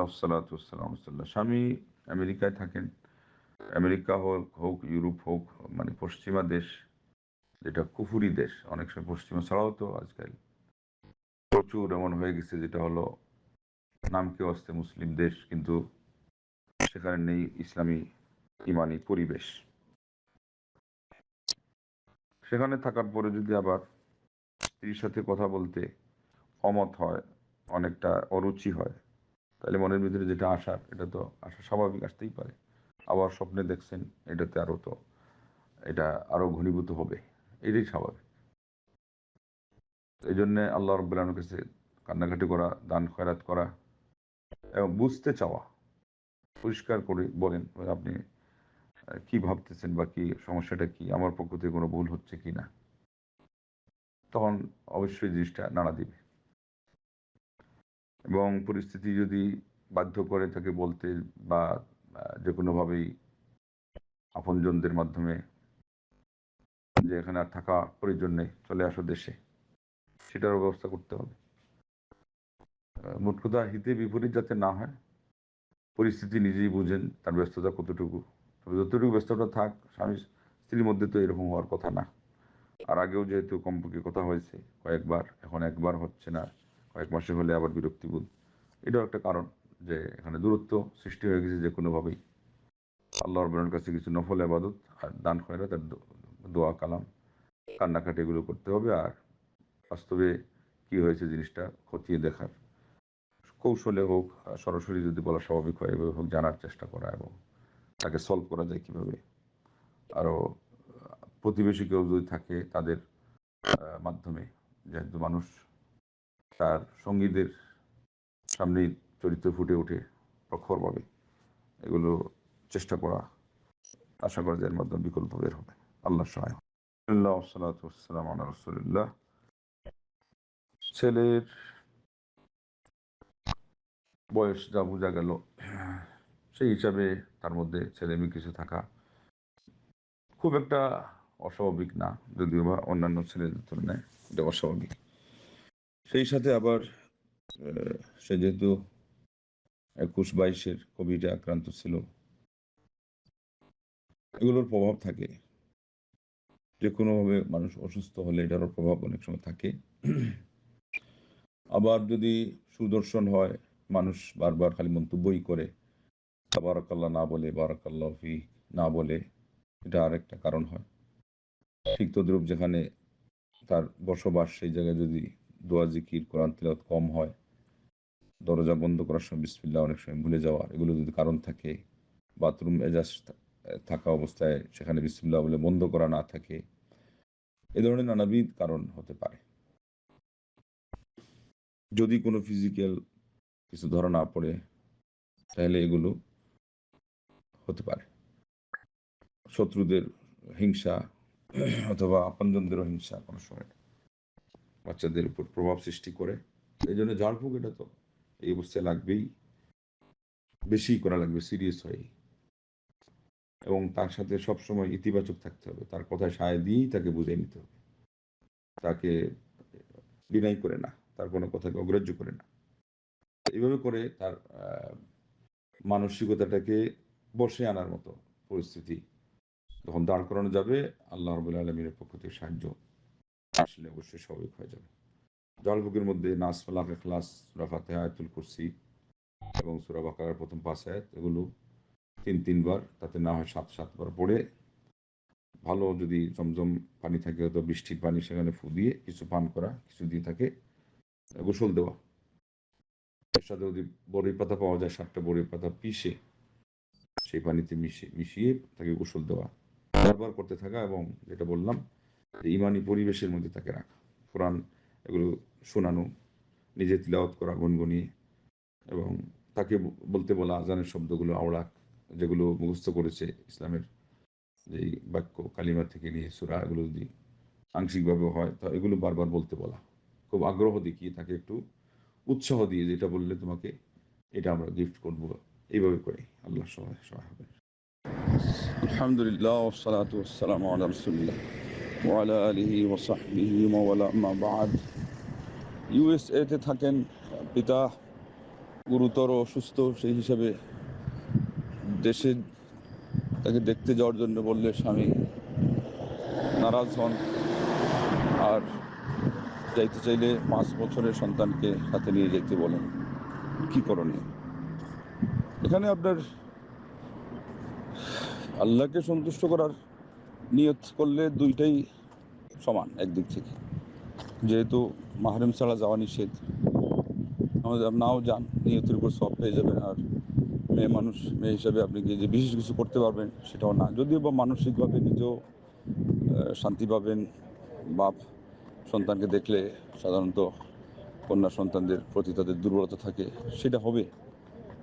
আসসালাতু ওয়াসসালামু রাসূলুল্লাহ। স্বামী আমেরিকায় থাকেন। আমেরিকা হোক হোক ইউরোপ হোক, মানে পশ্চিমা দেশ, যেটা কুফুরি দেশ, অনেক সময় পশ্চিমা ছাড়াও তো আজকাল প্রচুর এমন হয়ে গেছে যেটা হলো নামকে অস্তে মুসলিম দেশ, কিন্তু সেখানে নেই ইসলামী ইমানি পরিবেশ। সেখানে থাকার পরে যদি আবার স্ত্রীর সাথে কথা বলতে অমত হয়, অনেকটা অরুচি হয়, তাহলে মনের ভিতরে যেটা আসার, এটা তো আসা স্বাভাবিক, আসতেই পারে। আবার স্বপ্নে দেখছেন, এটাতে আরও তো এটা আরও ঘনীভূত হবে, এটাই স্বাভাবিক। এই জন্যে আল্লাহ রাব্বুল আলামিনের কাছে কান্নাকাটি করা, দান খয়রাত করা এবং বুঝতে চাওয়া, পরিষ্কার করে বলেন আপনি কি ভাবতেছেন বা কি সমস্যাটা কি, আমার পক্ষ থেকে কোনো ভুল হচ্ছে কি না। তখন অবশ্যই জিনিসটা নাড়া দিবে। এবং পরিস্থিতি যদি বাধ্য করে তাকে বলতে, বা যে কোনোভাবেই আপনজনদের মাধ্যমে, যে এখানে আর থাকা প্রয়োজন নেই, চলে আসো দেশে, সেটারও ব্যবস্থা করতে হবে। মোট কথা হিতে বিপরীত যাতে না হয়, পরিস্থিতি নিজেই বুঝেন তার ব্যস্ততা কতটুকু। তবে যতটুকু ব্যস্ততা থাক, স্বামী স্ত্রীর মধ্যে তো এরকম হওয়ার কথা না। আর আগেও যেহেতু কমপক্ষে কথা হয়েছে কয়েকবার, এখন একবার হচ্ছে না, কয়েক মাসে হলে আবার বিরক্তিবোধ, এটাও একটা কারণ যে এখানে দূরত্ব সৃষ্টি হয়ে গেছে। যে কোনোভাবেই আল্লাহ রাব্বুল কাছে কিছু নফল ইবাদত আর দান খয়রাত আর দোয়া কালাম, কান্নাকাটি এগুলো করতে হবে। আর বাস্তবে কি হয়েছে জিনিসটা খতিয়ে দেখার, কৌশলে হোক সরাসরি যদি বলা স্বাভাবিক হয় এভাবে হোক, জানার চেষ্টা করা এবং তাকে সলভ করা যায় কীভাবে। আরও প্রতিবেশী কেউ যদি থাকে তাদের মাধ্যমে, যেহেতু মানুষ তার সঙ্গীদের সামনেই চরিত্র ফুটে ওঠে প্রখরভাবে, এগুলো চেষ্টা করা, আশা করা যায় এর মাধ্যমে বিকল্প বের হবে। আল্লাহ সহায়। আল্লাহ সালাতু ওয়াসসালামু আলা রাসূলিল্লাহ। ছেলের বয়স যা বোঝা গেল, সেই হিসাবে তার মধ্যে ছেলে মেয়ে কিছু থাকা খুব একটা অস্বাভাবিক না, যদিও বা অন্যান্য ছেলেদের তুলনায় এটা অস্বাভাবিক। সেই সাথে আবার সে যেহেতু 21-22-এর কোভিডে আক্রান্ত ছিল, এগুলোর প্রভাব থাকে। যে কোনোভাবে মানুষ অসুস্থ হলে এটারও প্রভাব অনেক সময় থাকে। আবার যদি সুদর্শন হয়, মানুষ বারবার খালি মন্তব্যই করে, তাবারাকাল্লাহ না বলে, বারাকাল্লাহু ফিক না বলে, এটা আরেকটা কারণ হয়। ঠিক তদ্রূপ যেখানে তার বসবাস, সেই জায়গায় যদি দোয়া জিকির কোরআন তিলাওয়াত কম হয়, দরজা বন্ধ করার সময় বিসমিল্লাহ অনেক সময় ভুলে যাওয়া, এগুলো যদি কারণ থাকে, বাথরুম এজাজ থাকা অবস্থায় সেখানে বিসমিল্লাহ বলে বন্ধ করা না থাকে, এ ধরনের নানাবিধ কারণ হতে পারে। যদি কোনো ফিজিক্যাল কিছু ধরা না পড়ে, তাহলে এগুলো হতে পারে শত্রুদের হিংসা অথবা আপনজনদেরও হিংসা কোনো সময় বাচ্চাদের উপর প্রভাব সৃষ্টি করে। এই জন্য ঝাড়ফুঁক এটা তো এই অবস্থায় লাগবেই, বেশি করা লাগবে, সিরিয়াস হয়ে। এবং তার সাথে সবসময় ইতিবাচক থাকতে হবে, তার কথায় সায় দিয়েই তাকে বুঝিয়ে নিতে হবে, তাকে ডিনাই করে না, তার কোনো কথাকে অগ্রাহ্য করে না। এইভাবে করে তার মানসিকতাটাকে বসে আনার মতো পরিস্থিতি যখন দাঁড় করানো যাবে, আল্লাহ রাব্বুল আলামিনের পক্ষ থেকে সাহায্য আসলে অবশ্যই স্বাভাবিক হয়ে যাবে। জালবুকের মধ্যে নাস, ফালাক, ইখলাস, সূরা ফাতিহা, আয়াতুল কুরসি এবং সূরা বাকারার প্রথম 5 আয়াত, এগুলো 3-3 বার, তাতে না হয় 7-7 বার পড়ে, ভালো যদি জমজম পানি থাকে অথবা বৃষ্টির পানি, সেখানে ফু দিয়ে কিছু পান করা, কিছু দিয়ে তাকে গোসল দেওয়া। এর সাথে যদি বড়ই পাতা পাওয়া যায়, 7টা বড়ই পাতা পিষে সেই পানিতে মিশিয়ে তাকে গোসল দেওয়া, বারবার করতে থাকা। এবং যেটা বললাম যে ইমানি পরিবেশের মধ্যে তাকে রাখা, কোরআন এগুলো শোনানো, নিজে তিলাওয়াত করা গুনগুনিয়ে, এবং তাকে বলতে বলা আজানের শব্দগুলো আওড়াক, যেগুলো মুখস্থ করেছে ইসলামের যেই বাক্য কালিমা থেকে নিয়ে সূরা, এগুলো যদি আংশিকভাবে হয় তো এগুলো বারবার বলতে বলা, খুব আগ্রহ দেখিয়ে তাকে একটু উৎসাহ দিয়ে, যেটা বললে তোমাকে এটা আমরা গিফট করবো, এইভাবে করে আল্লাহ সহায় সহায় হবে। আলহামদুলিল্লাহ ওয়াসসালাতু ওয়াসসালামু আলা রাসূলিল্লাহ ওয়া আলা আলিহি ওয়া সাহবিহি ওয়া ওয়ালা, আম্মা বা'দ। ইউএসএ তে থাকেন পিতা, গুরুতর অসুস্থ, সেই হিসাবে দেশে তাকে দেখতে যাওয়ার জন্য বললে স্বামী নারাজ হন, আর যাইতে চাইলে 5 বছরের সন্তানকে সাথে নিয়ে যেতে বলেন। কি করণীয়? এখানে আপনার আল্লাহকে সন্তুষ্ট করার নিয়ত করলে দুইটাই সমান একদিক থেকে, যেহেতু মাহরম ছাড়া যাওয়া নিষেধ। আমাদের নাও যান, নিয়তের উপর সব পেয়ে যাবেন। আর মেয়ে হিসাবে আপনি কি যে বিশেষ কিছু করতে পারবেন সেটাও না, যদিও বা মানসিকভাবে নিজেও শান্তি পাবেন। বাপ সন্তানকে দেখলে সাধারণত কন্যা সন্তানদের প্রতি তাদের দুর্বলতা থাকে, সেটা হবে।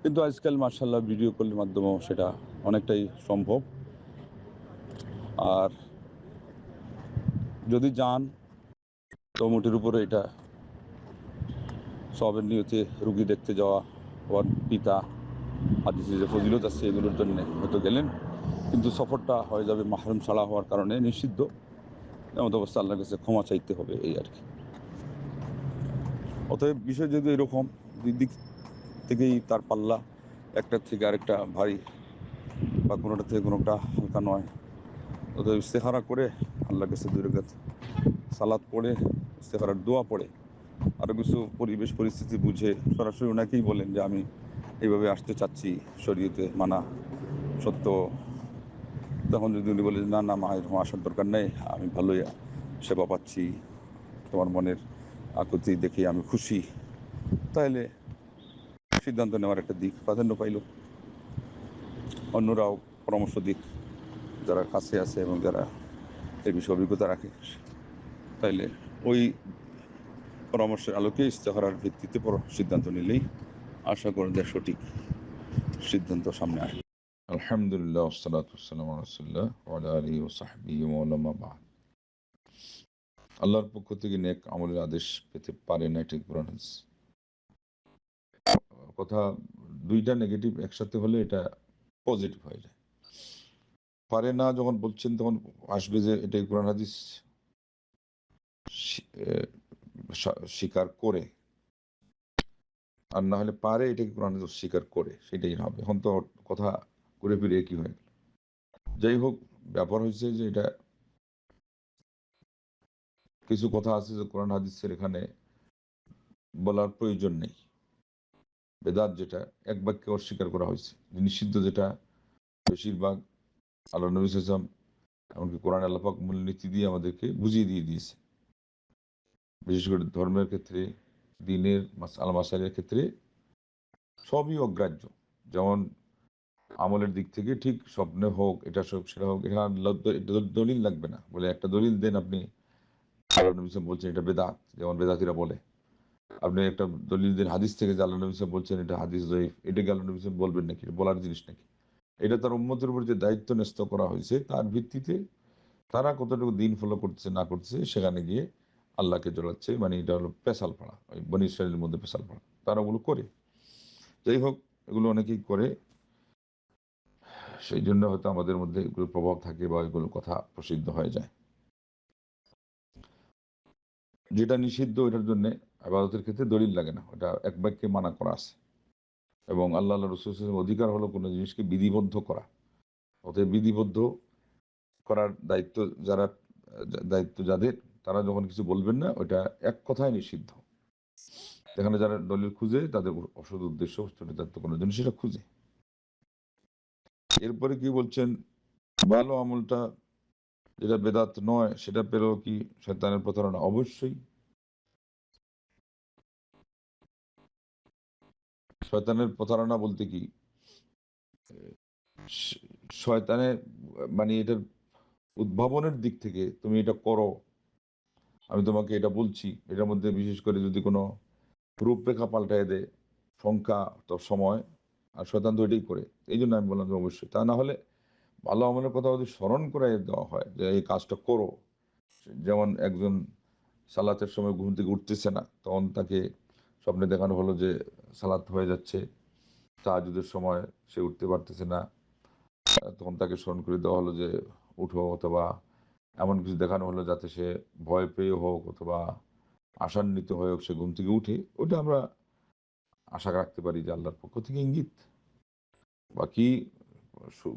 কিন্তু আজকাল মার্শাল্লাহ ভিডিও কলের মাধ্যমেও সেটা অনেকটাই সম্ভব। আর যদি যান তো মোটের উপরে এটা সবের নিয়তে রুগী দেখতে যাওয়া, ওর পিতা হাদিসে যে ফজিলত আছে এগুলোর জন্য হয়তো গেলেন, কিন্তু সফরটা হয়ে যাবে মাহরম ছাড়া হওয়ার কারণে নিষিদ্ধ। এমন অবস্থা আল্লাহর কাছে ক্ষমা চাইতে হবে, এই আর কি। অতএব বিষয় যদি এরকম, দুই দিক থেকেই তার পাল্লা একটার থেকে আরেকটা ভারী, বা কোনোটা থেকে কোনোটা হালকা নয়। অতএব ইস্তেখারা করে আল্লাহর কাছে 2 রাকাত সালাত পড়ে, ইস্তেখারার দোয়া পড়ে, আরও কিছু পরিবেশ পরিস্থিতি বুঝে সরাসরি ওনাকেই বলেন যে আমি এইভাবে আসতে চাচ্ছি, শরীয়তে মানা সত্য। তখন যদি উনি বলে না না মা, এরকম আসার দরকার নেই, আমি ভালোই সেবা পাচ্ছি, তোমার মনের আকুতি দেখে আমি খুশি, তাহলে সিদ্ধান্ত নেওয়ার একটা দিক প্রাধান্য পাইল। অন্যরাও পরামর্শ দিক, যারা কাছে আছে এবং যারা এই বিষয়ে অভিজ্ঞতা রাখে, তাইলে ওই পরামর্শের আলোকে ইস্তেখারার ভিত্তিতে সিদ্ধান্ত নিলেই আশা করা যায় সঠিক সিদ্ধান্ত সামনে আসবে। আলহামদুলিল্লাহ, ওয়াসসালাতু ওয়াসসালামু আলা রাসূলিল্লাহ ওয়া আলা আলিহি ওয়া সাহবিহি ওয়া মান বা'দ। আল্লাহর পক্ষ থেকে নেক আমলের আদেশ পেতে পারে না, এটি কোরআন হাদিস। কথা, দুইটা নেগেটিভ একসাথে হলে এটা পজিটিভ হয়ে যায়। পারে না যখন বলছেন তখন আসবে যে এটাই কোরআন হাদিস স্বীকার করে, আর না হলে পারে এটাকে কোরআন হাদিস স্বীকার করে, সেটাই হবে। এখন তো কথা ঘুরে ফিরে একই হয়ে গেল। যাই হোক, ব্যাপার হয়েছে যে এটা কিছু কথা আছে যে কোরআন হাদিসের এখানে বলার প্রয়োজন নেই। বেদাত যেটা এক বাক্যে অস্বীকার করা হয়েছে, নিষিদ্ধ যেটা বেশিরভাগ আল্লাহ নবী সাল্লাল্লাহু আলাইহি ওয়াসাল্লাম এমনকি কোরআন আল্লাহ পাক মূলনীতি দিয়ে আমাদেরকে বুঝিয়ে দিয়ে দিয়েছে। বিশেষ করে ধর্মের ক্ষেত্রে, দ্বীনের মাসাইলের ক্ষেত্রে সবই অগ্রাহ্য। যেমন আমলের দিক থেকে ঠিক স্বপ্নে হোক, এটা হোক সেটা হোক, এটা দলিল লাগবে না, বলে একটা দলিল দেন আপনি, আল্লাহ নবী সাল্লাল্লাহু আলাইহি ওয়াসাল্লাম বলছেন এটা বেদাত, যেমন বেদাতিরা বলে। আপনি একটা দলিল দেন হাদিস থেকে যে আল্লাহ নবী সাল্লাল্লাহু আলাইহি ওয়াসাল্লাম বলছেন এটা হাদিস জয়ীফ, এটাকে আল্লাহ নবী সাল্লাল্লাহু আলাইহি ওয়াসাল্লাম বলবেন নাকি, বলার জিনিস নাকি? এটা তার উম্মতের উপর যে দায়িত্ব ন্যস্ত করা হয়েছে তার ভিত্তিতে তারা কতটুকু দিন ফলো করছে না করছে সেখানে গিয়ে আল্লাহকে জড়াচ্ছে, মানে এটা হলো পেশাল পাড়া, ওই বনী ইসরাইলের মধ্যে পেশাল পাড়া, তারা ওগুলো করে। যাই হোক, এগুলো অনেকেই করে, সেই জন্য হয়তো আমাদের মধ্যে এগুলোর প্রভাব থাকে বা এগুলোর কথা প্রসিদ্ধ হয়ে যায়। যেটা নিষিদ্ধ ওইটার জন্য ইবাদতের ক্ষেত্রে দলিল লাগে না, ওটা এক বাক্যে মানা করা আছে। এবং আল্লাহ রাসূলের অধিকার হলো কোনো জিনিসকে বিধিবদ্ধ করা। অতএব বিধিবদ্ধ করার দায়িত্ব যারা, দায়িত্ব যাদের, তারা যখন কিছু বলবেন না, ওইটা এক কথায় নিষিদ্ধ। এখানে যারা দলিল খুঁজে তাদের অসৎ উদ্দেশ্য চরিতার্থ করার জন্য সেটা খুঁজে। এরপরে কি বলছেন, ভালো আমলটা যেটা বেদাত নয় সেটা পেলেও কি শয়তানের প্রতারণা? অবশ্যই। শয়তানের প্রতারণা বলতে কি, শয়তানের মানে এটার উদ্ভাবনের দিক থেকে তুমি এটা করো, আমি তোমাকে এটা বলছি, এটার মধ্যে বিশেষ করে যদি কোনো রূপরেখা পাল্টায় দেয়, সংখ্যা তো সময়, আর শয়তান তো এটাই করে। এই জন্য আমি বললাম যে অবশ্যই। তা না হলে ভালো আমলের কথা যদি স্মরণ করে দেওয়া হয় যে এই কাজটা করো, যেমন একজন সালাতের সময় ঘুম থেকে উঠতেছে না, তখন তাকে স্বপ্নে দেখানো হলো যে সালাত হয়ে যাচ্ছে, তাহাজ্জুদের সময় সে উঠতে পারতেছে না, তখন তাকে স্মরণ করে দেওয়া হলো যে উঠো, অথবা এমন কিছু দেখানো হলো যাতে সে ভয় পেয়ে হোক অথবা আশান্বিত হয়ে হোক সে ঘুম থেকে উঠে। ওটা আমরা আশা রাখতে পারি যে আল্লাহর পক্ষ থেকে ইঙ্গিত। বাকি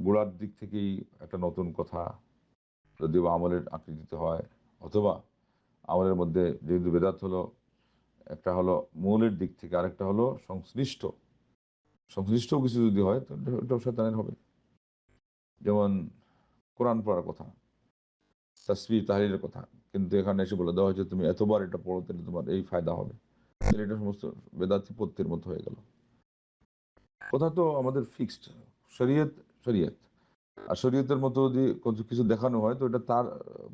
গোড়ার দিক থেকেই একটা নতুন কথা, যদিও আমলের আকৃতিতে হয়, অথবা আমলের মধ্যে যেহেতু বেদাত হলো, একটা হলো মূলের দিক থেকে, আরেকটা হলো সংশ্লিষ্ট কিছু যদি হয় তো ওটাও শয়তানের হবে। যেমন কোরআন পড়ার কথা, তাসবিহ তাহলিলের কথা, কিন্তু এখানে এসে বলে দেওয়া হয়েছে তুমি এতবার এটা পড়ো তাহলে তোমার এই ফায়দা হবে, তাহলে এটা সমস্ত বেদাতি পত্তির মতো হয়ে গেল। কথা তো আমাদের ফিক্সড, শরীয়ত শরীয়ত। আর শরীয়তের মতো যদি কিছু দেখানো হয় তো এটা তার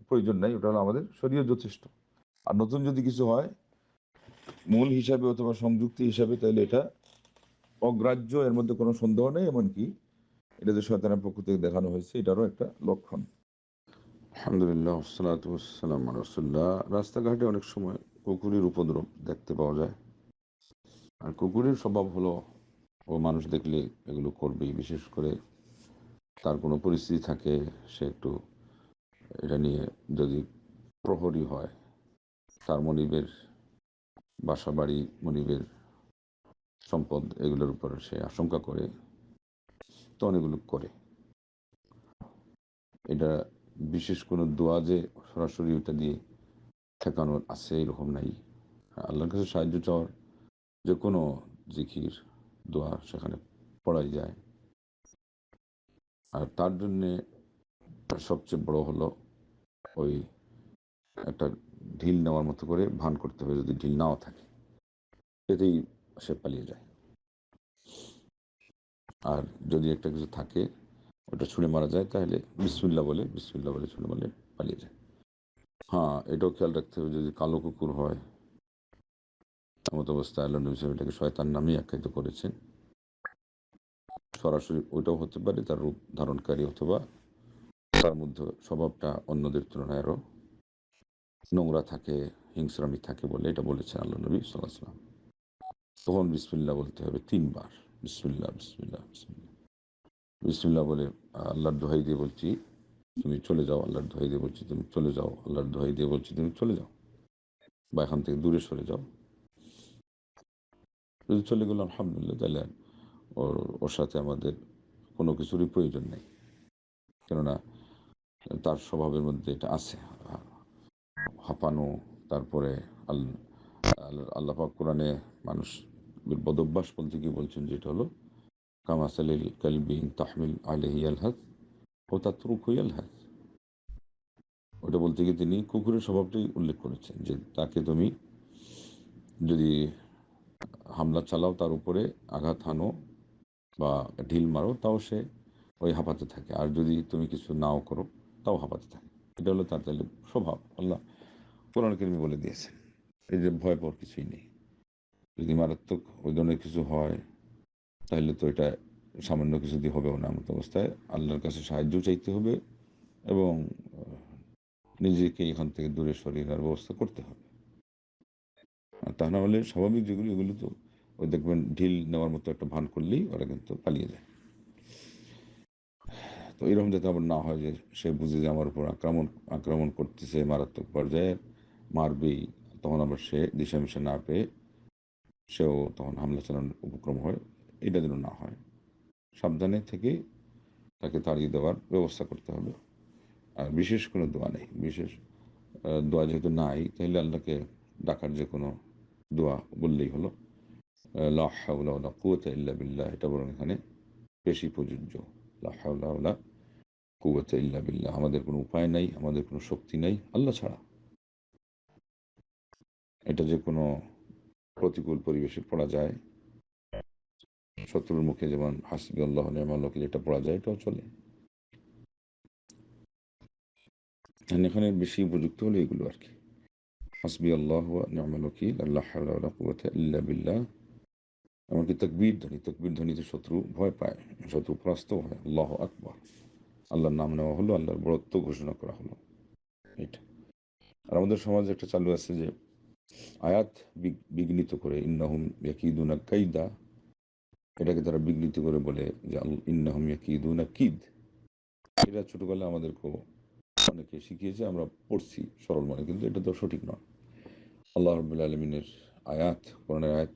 প্রয়োজন নাই, ওটা হলো আমাদের শরীয়ত যথেষ্ট। আর নতুন যদি কিছু হয় মূল হিসাবে অথবা সংযুক্তি হিসাবে, তাহলে এটা অগ্রাহ্য, এর মধ্যে কোনো সন্দেহ নেই। এমনকি এটা যে শয়তানের পক্ষ থেকে দেখানো হয়েছে এটারও একটা লক্ষণ। আলহামদুলিল্লাহ, ওয়াসসালাতু ওয়াসসালামু আলা রাসূলিল্লাহ। রাস্তাঘাটে অনেক সময় কুকুরের উপদ্রব দেখতে পাওয়া যায়। আর কুকুরের স্বভাব হলো ও মানুষ দেখলে এগুলো করবেই। বিশেষ করে তার কোনো পরিস্থিতি থাকে, সে একটু এটা নিয়ে যদি প্রহরী হয়, তার মনিবের বাসা বাড়ি, মনিবের সম্পদ, এগুলোর উপর সে আশঙ্কা করে, তখন এগুলো করে। এটা বিশেষ কোনো দোয়া যে সরাসরি ওটা দিয়ে ঠেকানোর আছে এরকম নাই। আল্লাহর কাছে সাহায্য চাওয়ার যে কোনো জিকির, দোয়া সেখানে পড়াই যায়। আর তার জন্যে সবচেয়ে বড় হলো ওই একটা ঢিল নেওয়ার মতো করে ভান করতে হবে। যদি ঢিল নাও থাকে এতেই সে পালিয়ে যায়। আর যদি একটা কিছু থাকে ওটা ছুঁড়ে মারা যায়, তাহলে বিসমিল্লাহ বলে ছুঁড়ে মারলে পালিয়ে যায়। হ্যাঁ, এটাও খেয়াল রাখতে হবে, যদি কালো কুকুর হয় এমত অবস্থায় আল্লাহ নবী সাল্লাল্লাহু আলাইহি ওয়াসাল্লাম এটাকে শয়তান নামেই আখ্যায়িত করেছেন। সরাসরি ওইটাও হতে পারে তার রূপ ধারণকারী, অথবা তার মধ্যে স্বভাবটা অন্যদের তুলনায় আরও নোংরা থাকে, হিংস্রামি থাকে বলে এটা বলেছেন আল্লাহ নবী সাল্লাল্লাহু আলাইহি ওয়াসাল্লাম। তখন বিসমিল্লাহ বলতে হবে ৩ বার। বিসমিল্লাহ বিসমিল্লাহ বিসমিল্লাহ বিসমিল্লাহ বলে আল্লাহর দোহাই দিয়ে বলছি তুমি চলে যাও, আল্লাহর দোহাই দিয়ে বলছি তুমি চলে যাও, আল্লাহর দোহাই দিয়ে বলছি তুমি চলে যাও, বা এখান থেকে দূরে সরে যাও। যদি চলে গেল আলহামদুলিল্লাহ, তাহলে ওর সাথে আমাদের কোনো কিছুরই প্রয়োজন নেই, কেননা তার স্বভাবের মধ্যে এটা আছে, হাঁপানো। তারপরে আল্লাহ পাক কোরআনে মানুষ বদভ্যাস বলতে কি বলছেন, যেটা হলো কামাসালিল কালবি তাহমিল আলাইহি আলহাদ ও তাতরুকু ইয়ালহাদ। ওটা বলতে গিয়ে তিনি কুকুরের স্বভাবটাই উল্লেখ করেছেন, যে তাকে তুমি যদি হামলা চালাও, তার উপরে আঘাত হানো বা ঢিল মারো, তাও সে ওই হাঁপাতে থাকে। আর যদি তুমি কিছু নাও করো তাও হাঁপাতে থাকে। এটা হলো তার তাহলে স্বভাব। আল্লাহ কোরআন কারীমে বলে দিয়েছেন, এই যে ভয় পাওয়ার কিছুই নেই। যদি মারাত্মক ওই ধরনের কিছু হয় তাহলে তো এটা সামান্য কিছু দিয়ে হবেও না। এমন অবস্থায় আল্লাহর কাছে সাহায্য চাইতে হবে এবং নিজেকে এখান থেকে দূরে সরিয়ে নেওয়ার ব্যবস্থা করতে হবে। আর তা না হলে স্বাভাবিক যেগুলো, এগুলো তো ওই দেখবেন ঢিল নেওয়ার মতো একটা ভান করলেই ওরা কিন্তু পালিয়ে যায়। তো এরকম যাতে আবার না হয় যে সে বুঝে যে আমার উপর আক্রমণ করতেছে, মারাত্মক পর্যায়ে মারবেই, তখন আবার সে দিশামিশা না পেয়ে সেও তখন হামলা চালানোর উপক্রম হয়। এটা যেন না হয়, সাবধানে থেকে তাকে তাড়িয়ে দেওয়ার ব্যবস্থা করতে হবে। আর বিশেষ কোনো দোয়া নেই, বিশেষ দোয়া যেহেতু নাই, তাহলে আল্লাহকে ডাকার যে কোনো দোয়া বললেই হলো। লা হাওলা ওয়ালা কুওয়াতা ইল্লা বিল্লাহ, এটা বরং এখানে বেশি প্রযোজ্য। লা হাওলা ওয়ালা কুওয়াতা ইল্লা বিল্লাহ, আমাদের কোনো উপায় নাই, আমাদের কোনো শক্তি নাই আল্লাহ ছাড়া। এটা যে কোনো প্রতিকূল পরিবেশে পড়া যায়, শত্রুর মুখে যেমন হাসবি আল্লাহ নি'মাল ওয়াকিল এটা পড়া যায়, এটাও চলে। এখানে বেশি উপযুক্ত হলো এগুলো আর কি, হাসবি আল্লাহ ওয়া নি'মাল ওয়াকিল, লা হাওলা ওয়ালা কুওয়াতা ইল্লা বিল্লাহ। এমনকি তকবীর ধ্বনিতে শত্রু ভয় পায়, শত্রু পরাস্ত হয়। আল্লাহু আকবার, আল্লাহর নাম নেওয়া হলো, আল্লাহর বরত্ব ঘোষণা করা হলো, এটা। আর আমাদের সমাজে একটা চালু আছে যে আয়াত বিঘ্নিত করে, ইন্নাহুম ইয়াকিদুনা কাইদা, এটাকে তারা বিঘ্নিত করে বলে যে ইন্নাহুম ইয়াকিদুনা কিদ। এটা ছোটবেলায় আমাদেরকেও অনেকে শিখিয়েছে, আমরা পড়ছি সরল মনে, কিন্তু এটা তো সঠিক নয়। আল্লাহ রাব্বুল আলামিনের আয়াত, কোরআনের আয়াত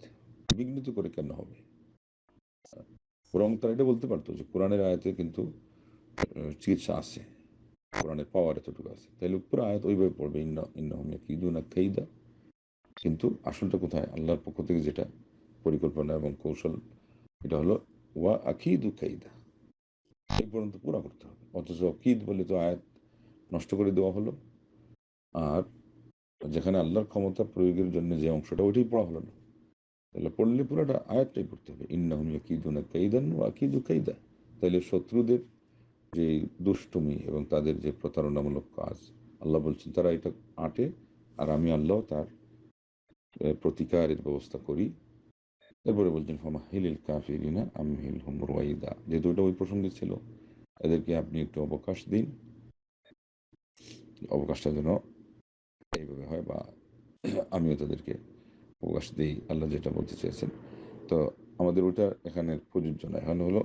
বিঘ্নিত করে কেন হবে? বরং তারা এটা বলতে পারতো যে কোরআনের আয়াতে কিন্তু চিকিৎসা আছে, কোরআনের পাওয়ার এতটুকু আছে, তাইলে পুরো আয়াত ওইভাবে পড়বে, ইন্নাহুম ইয়াকিদুনা কাইদা। কিন্তু আসলটা কোথায়? আল্লাহর পক্ষ থেকে যেটা পরিকল্পনা এবং কৌশল, এটা হলো ওয়া আকিদু কাইদা, এই পর্যন্ত পুরা করতে হবে। অথচ অকিদ বলে তো আয়াত নষ্ট করে দেওয়া হলো, আর যেখানে আল্লাহর ক্ষমতা প্রয়োগের জন্য যে অংশটা ওইটাই পড়া হলো না। তাহলে পড়লে পুরোটা আয়াতটাই পড়তে হবে, ইন্নাহুম ইয়াকিদুনা কাইদান ওয়া আকিদু কাইদা। তাইলে শত্রুদের যে দুষ্টুমি এবং তাদের যে প্রতারণামূলক কাজ, আল্লাহ বলছেন তারা এটা আঁটে, আর আমি আল্লাহ তার প্রতিকারের ব্যবস্থা করি। এরপরে বলছেন ফামাহিলিল কাফিরিনা আমহিলহুম রুয়াইদা, যেহেতু এটা ওই প্রসঙ্গে ছিল, এদেরকে আপনি একটু অবকাশ দিন, অবকাশটা যেন এইভাবে হয়, বা আমিও তাদেরকে অবকাশ দিই, আল্লাহ যেটা বলতে চেয়েছেন। তো আমাদের ওটা এখানে প্রযোজ্য নয়, এখানে হলো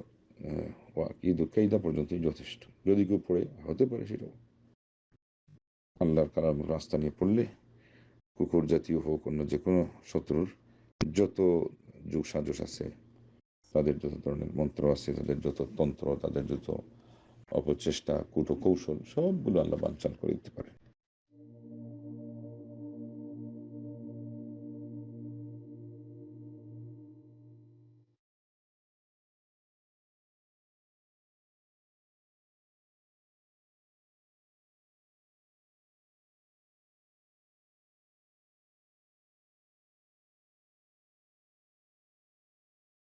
ঈদ কাইদা পর্যন্তই যথেষ্ট। যদি কেউ পড়ে হতে পারে সেটাও আল্লাহর কালাম রাস্তা নিয়ে পড়লে, কুকুর জাতীয় হোক অন্য যে কোনো শত্রুর যত যুগ সাজস আছে, তাদের যত ধরনের মন্ত্র আছে, তাদের যত তন্ত্র, তাদের যত অপচেষ্টা, কূট কৌশল, সবগুলো আল্লাহ বানচাল করে দিতে পারে।